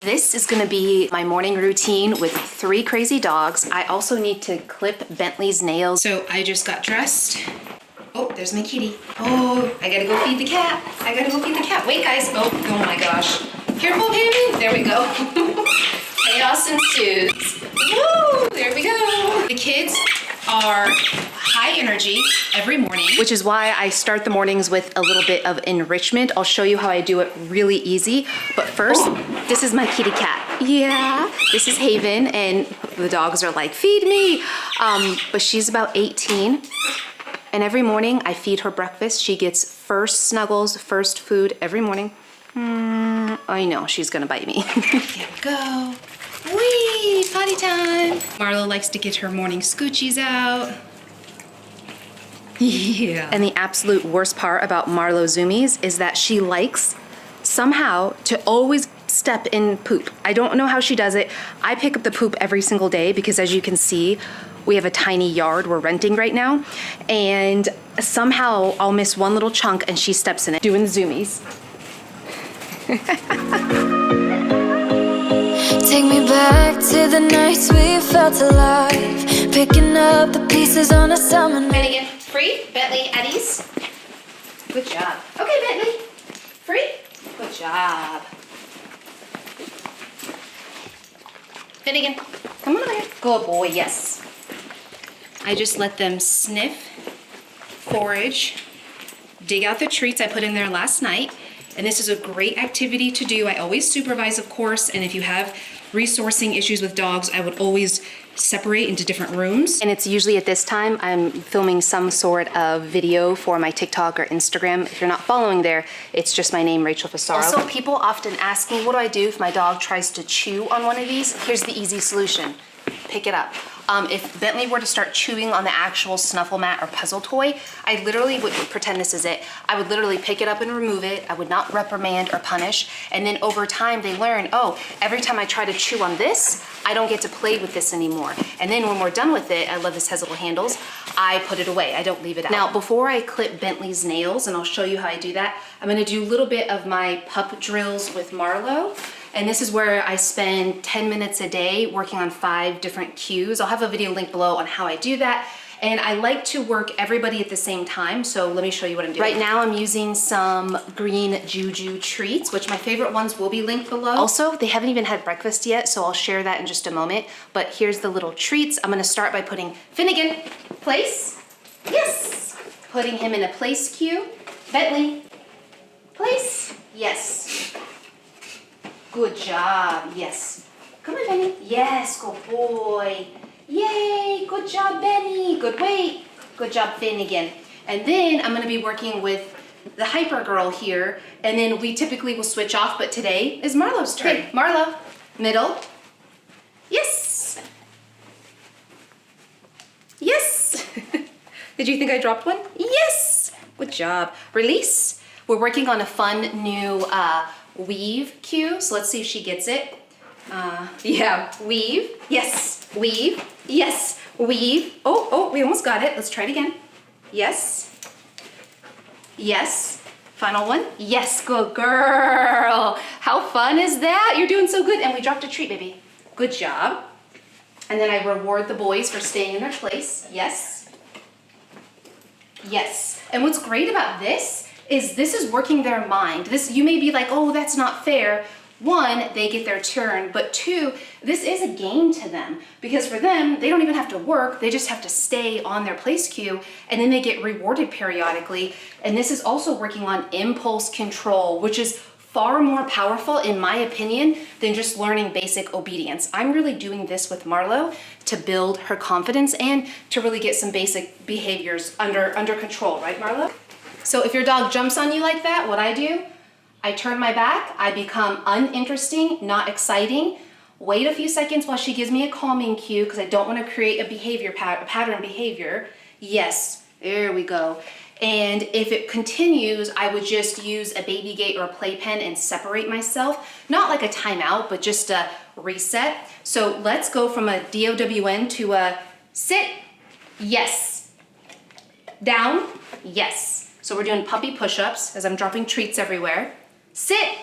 This is gonna be my morning routine with 3 crazy dogs. I also need to clip Bentley's nails. So I just got dressed. Oh, there's my kitty. Oh, I gotta go feed the cat. I gotta go feed the cat. Wait, guys. Oh my gosh. Careful, baby. There we go. Chaos ensues. Woo! There we go. The kids are high energy every morning, which is why I start the mornings with a little bit of enrichment. I'll show you how I do it really easy. But first, this is my kitty cat. Yeah, this is Haven, and the dogs are like, feed me. But she's about 18. And every morning I feed her breakfast. She gets first snuggles, first food every morning. I know, she's gonna bite me. Here we go. Whee! Potty time! Marlo likes to get her morning scoochies out. Yeah. And the absolute worst part about Marlo Zoomies is that she likes somehow to always step in poop. I don't know how she does it. I pick up the poop every single day because, as you can see, we have a tiny yard we're renting right now. And somehow I'll miss one little chunk and she steps in it, doing the Zoomies. Take me back to the nights we felt alive, picking up the pieces on a summer night. Finnegan, free. Bentley, at ease. Good job. Okay, Bentley. Free. Good job. Finnegan, come on over here. Good boy, yes. I just let them sniff, forage, dig out the treats I put in there last night. And this is a great activity to do. I always supervise, of course, and if you have resourcing issues with dogs, I would always separate into different rooms. And it's usually at this time I'm filming some sort of video for my TikTok or Instagram. If you're not following there, it's just my name, RachelFusaro. Also, people often ask me, what do I do if my dog tries to chew on one of these? Here's the easy solution. Pick it up. If Bentley were to start chewing on the actual snuffle mat or puzzle toy, I literally would pretend this is it. I would literally pick it up and remove it. I would not reprimand or punish. And then over time they learn, oh, every time I try to chew on this, I don't get to play with this anymore. And then when we're done with it, I love this has little handles, I put it away. I don't leave it out. Now, before I clip Bentley's nails, and I'll show you how I do that, I'm gonna do a little bit of my pup drills with Marlo. And this is where I spend 10 minutes a day working on 5 different cues. I'll have a video link below on how I do that. And I like to work everybody at the same time, so let me show you what I'm doing. Right now I'm using some green Juju treats, which my favorite ones will be linked below. Also, they haven't even had breakfast yet, so I'll share that in just a moment. But here's the little treats. I'm gonna start by putting Finnegan, place, yes. Putting him in a place cue. Bentley, place, yes. Good job, yes. Come on, Benny. Yes, good boy. Yay, good job, Benny. Good weight. Good job, Finnegan. And then I'm gonna be working with the hyper girl here, and then we typically will switch off, but today is Marlo's turn. Okay, Marlo, middle. Yes. Yes. Did you think I dropped one? Yes. Good job. Release. We're working on a fun new weave cue, so let's see if she gets it. Yeah, weave, yes, weave, yes, weave. Oh, we almost got it. Let's try it again. Yes, yes, final one. Yes, good girl. How fun is that? You're doing so good. And we dropped a treat, baby. Good job. And then I reward the boys for staying in their place. Yes, yes. And what's great about this is working their mind. This, you may be like, oh, that's not fair. 1, they get their turn, but 2, this is a game to them, because for them, they don't even have to work, they just have to stay on their place cue, and then they get rewarded periodically. And this is also working on impulse control, which is far more powerful, in my opinion, than just learning basic obedience. I'm really doing this with Marlo to build her confidence and to really get some basic behaviors under control, right, Marlo? So if your dog jumps on you like that, what I do, I turn my back, I become uninteresting, not exciting, wait a few seconds while she gives me a calming cue, because I don't want to create a behavior pattern behavior. Yes, there we go. And if it continues, I would just use a baby gate or a playpen and separate myself. Not like a timeout, but just a reset. So let's go from a DOWN to a sit, yes. Down, yes. So we're doing puppy push-ups as I'm dropping treats everywhere. Sit,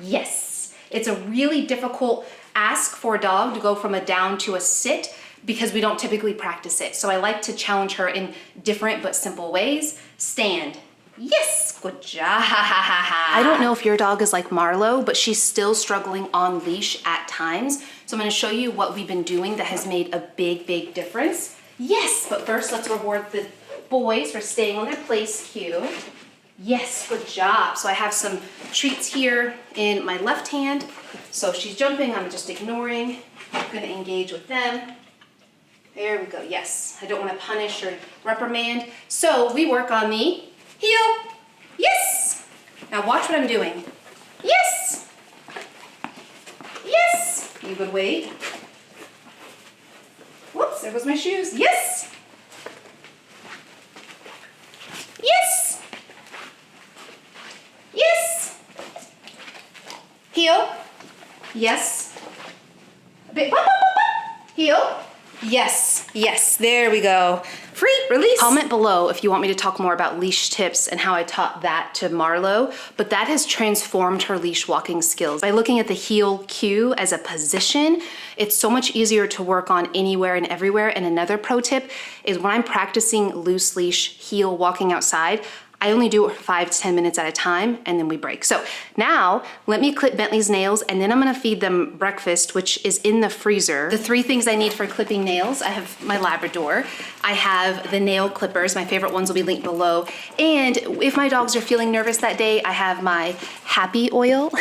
yes. It's a really difficult ask for a dog to go from a down to a sit because we don't typically practice it. So I like to challenge her in different but simple ways. Stand. Yes, good job. I don't know if your dog is like Marlo, but she's still struggling on leash at times. So I'm gonna show you what we've been doing that has made a big, big difference. Yes, but first let's reward the boys for staying on their place cue. Yes, good job. So I have some treats here in my left hand. So if she's jumping, I'm just ignoring. I'm gonna engage with them. There we go, yes. I don't wanna punish or reprimand. So we work on the heel. Yes. Now watch what I'm doing. Yes. Yes. You would wait. Whoops, there goes my shoes. Yes. Yes. Yes. Heel. Yes. A bit. Heel. Yes, yes, there we go. Free, release. Comment below if you want me to talk more about leash tips and how I taught that to Marlo, but that has transformed her leash walking skills. By looking at the heel cue as a position, it's so much easier to work on anywhere and everywhere. And another pro tip is when I'm practicing loose leash heel walking outside, I only do it for 5 to 10 minutes at a time and then we break. So now let me clip Bentley's nails and then I'm gonna feed them breakfast, which is in the freezer. The 3 things I need for clipping nails, I have my Labrador, I have the nail clippers, my favorite ones will be linked below. And if my dogs are feeling nervous that day, I have my happy oil.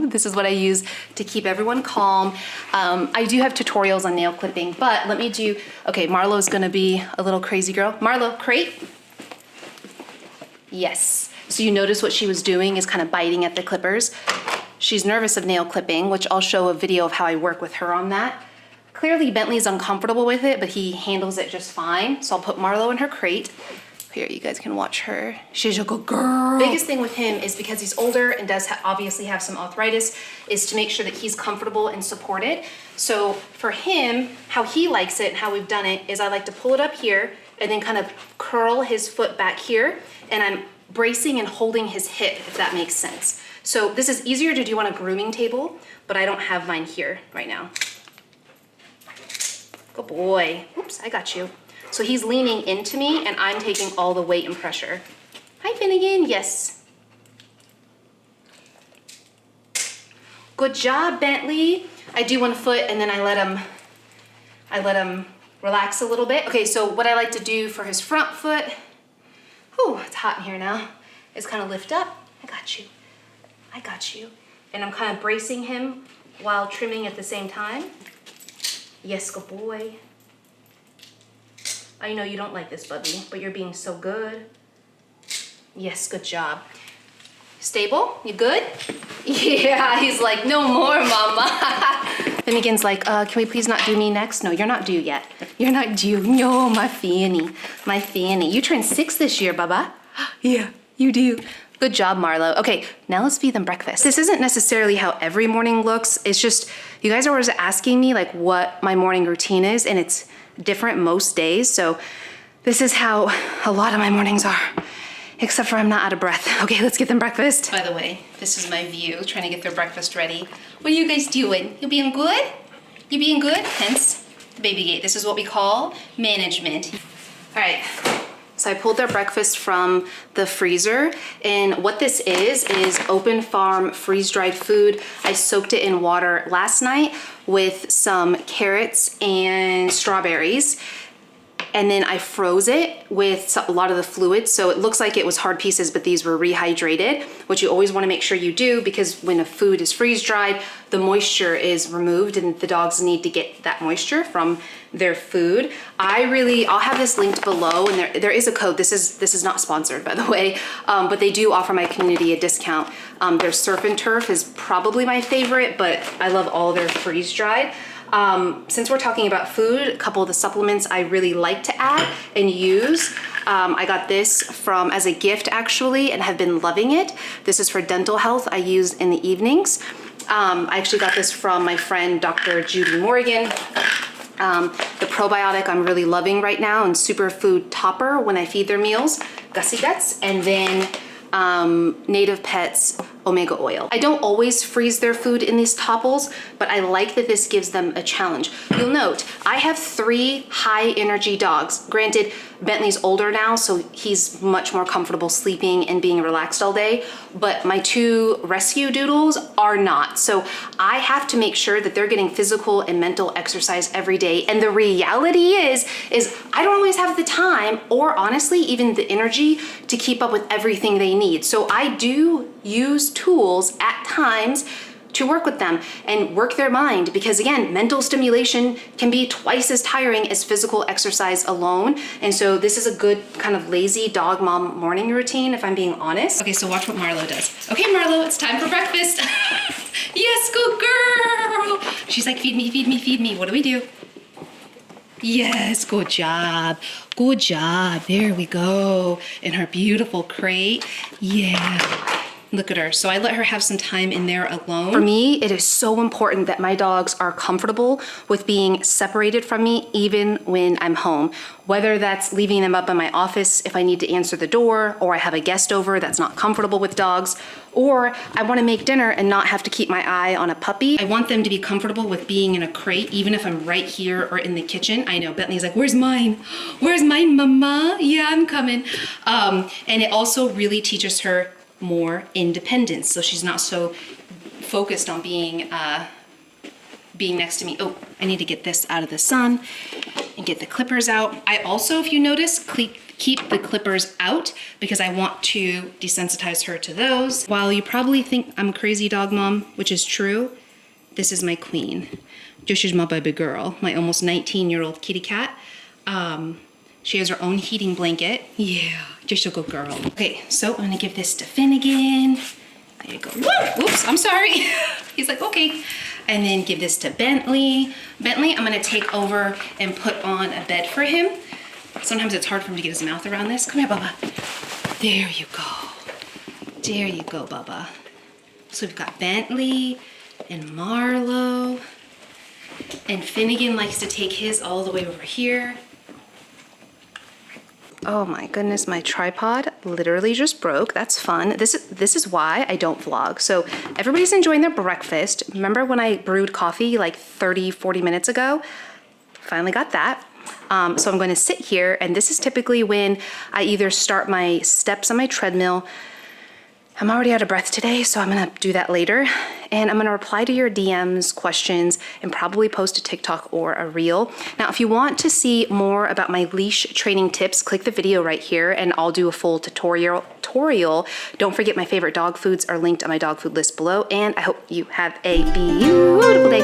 This is what I use to keep everyone calm. I do have tutorials on nail clipping, but let me do, okay, Marlo's gonna be a little crazy girl. Marlo, crate. Yes. So you notice what she was doing is kind of biting at the clippers. She's nervous of nail clipping, which I'll show a video of how I work with her on that. Clearly Bentley's uncomfortable with it, but he handles it just fine. So I'll put Marlo in her crate. Here, you guys can watch her. She's a good girl. Biggest thing with him is because he's older and does obviously have some arthritis, is to make sure that he's comfortable and supported. So for him, how he likes it and how we've done it is I like to pull it up here and then kind of curl his foot back here, and I'm bracing and holding his hip, if that makes sense. So this is easier to do on a grooming table, but I don't have mine here right now. Good boy. Oops, I got you. So he's leaning into me and I'm taking all the weight and pressure. Hi, Finnegan, yes. Good job, Bentley. I do one foot and then I let him relax a little bit. Okay, so what I like to do for his front foot, whew, it's hot in here now, is kind of lift up. I got you. I got you. And I'm kind of bracing him while trimming at the same time. Yes, good boy. I know you don't like this, Bubby, but you're being so good. Yes, good job. Stable? You good? Yeah, he's like, no more, mama. Finnegan's like, can we please not do me next? No, you're not due yet. You're not due. No, my Fanny. My Fanny. You turned 6 this year, Bubba. Yeah, you do. Good job, Marlo. Okay, now let's feed them breakfast. This isn't necessarily how every morning looks. It's just, you guys are always asking me like what my morning routine is, and it's different most days. So this is how a lot of my mornings are. Except for I'm not out of breath. Okay, let's get them breakfast. By the way, this is my view, trying to get their breakfast ready. What are you guys doing? You being good? You being good? Hence, the baby gate. This is what we call management. All right, so I pulled their breakfast from the freezer, and what this is Open Farm freeze-dried food. I soaked it in water last night with some carrots and strawberries. And then I froze it with a lot of the fluids. So it looks like it was hard pieces, but these were rehydrated, which you always wanna make sure you do, because when a food is freeze dried, the moisture is removed and the dogs need to get that moisture from their food. I'll have this linked below, and there is a code. This is not sponsored, by the way, but they do offer my community a discount. Their Surf and Turf is probably my favorite, but I love all their freeze dried. Since we're talking about food, a couple of the supplements I really like to add and use. I got this as a gift actually, and have been loving it. This is for dental health. I use in the evenings. I actually got this from my friend, Dr. Judy Morgan. The probiotic I'm really loving right now, and superfood topper when I feed their meals, Gussy Guts, and then Native Pets omega oil. I don't always freeze their food in these topples, but I like that this gives them a challenge. You'll note, I have 3 high energy dogs. Granted, Bentley's older now, so he's much more comfortable sleeping and being relaxed all day, but my 2 rescue doodles are not. So I have to make sure that they're getting physical and mental exercise every day. And the reality is I don't always have the time or honestly even the energy to keep up with everything they need. So I do use tools at times to work with them and work their mind, because again, mental stimulation can be twice as tiring as physical exercise alone. And so this is a good kind of lazy dog mom morning routine, if I'm being honest. Okay, so watch what Marlo does. Okay, Marlo, it's time for breakfast. Yes, good girl. She's like, feed me, feed me, feed me. What do we do? Yes, good job. Good job. There we go. In her beautiful crate. Yeah. Look at her. So I let her have some time in there alone. For me, it is so important that my dogs are comfortable with being separated from me even when I'm home. Whether that's leaving them up in my office if I need to answer the door, or I have a guest over that's not comfortable with dogs, or I want to make dinner and not have to keep my eye on a puppy. I want them to be comfortable with being in a crate, even if I'm right here or in the kitchen. I know Bentley's like, where's mine? Where's mine, mama? Yeah, I'm coming. And it also really teaches her more independence, so she's not so focused on being next to me. Oh, I need to get this out of the sun and get the clippers out. I also, if you notice, keep the clippers out because I want to desensitize her to those. While you probably think I'm a crazy dog mom, which is true, this is my queen. This is my baby girl, my almost 19-year-old kitty cat. She has her own heating blanket. Yeah, just a good girl. Okay, so I'm gonna give this to Finnegan. There you go. Woo! Oops, I'm sorry. He's like, okay. And then give this to Bentley. Bentley, I'm gonna take over and put on a bed for him. Sometimes it's hard for him to get his mouth around this. Come here, Bubba. There you go. There you go, Bubba. So we've got Bentley and Marlo. And Finnegan likes to take his all the way over here. Oh my goodness, my tripod literally just broke. That's fun. This is why I don't vlog. So everybody's enjoying their breakfast. Remember when I brewed coffee like 30, 40 minutes ago? Finally got that. So I'm going to sit here, and this is typically when I either start my steps on my treadmill. I'm already out of breath today, so I'm gonna do that later. And I'm gonna reply to your DMs, questions, and probably post a TikTok or a reel. Now, if you want to see more about my leash training tips, click the video right here and I'll do a full tutorial. Don't forget my favorite dog foods are linked on my dog food list below, and I hope you have a beautiful day.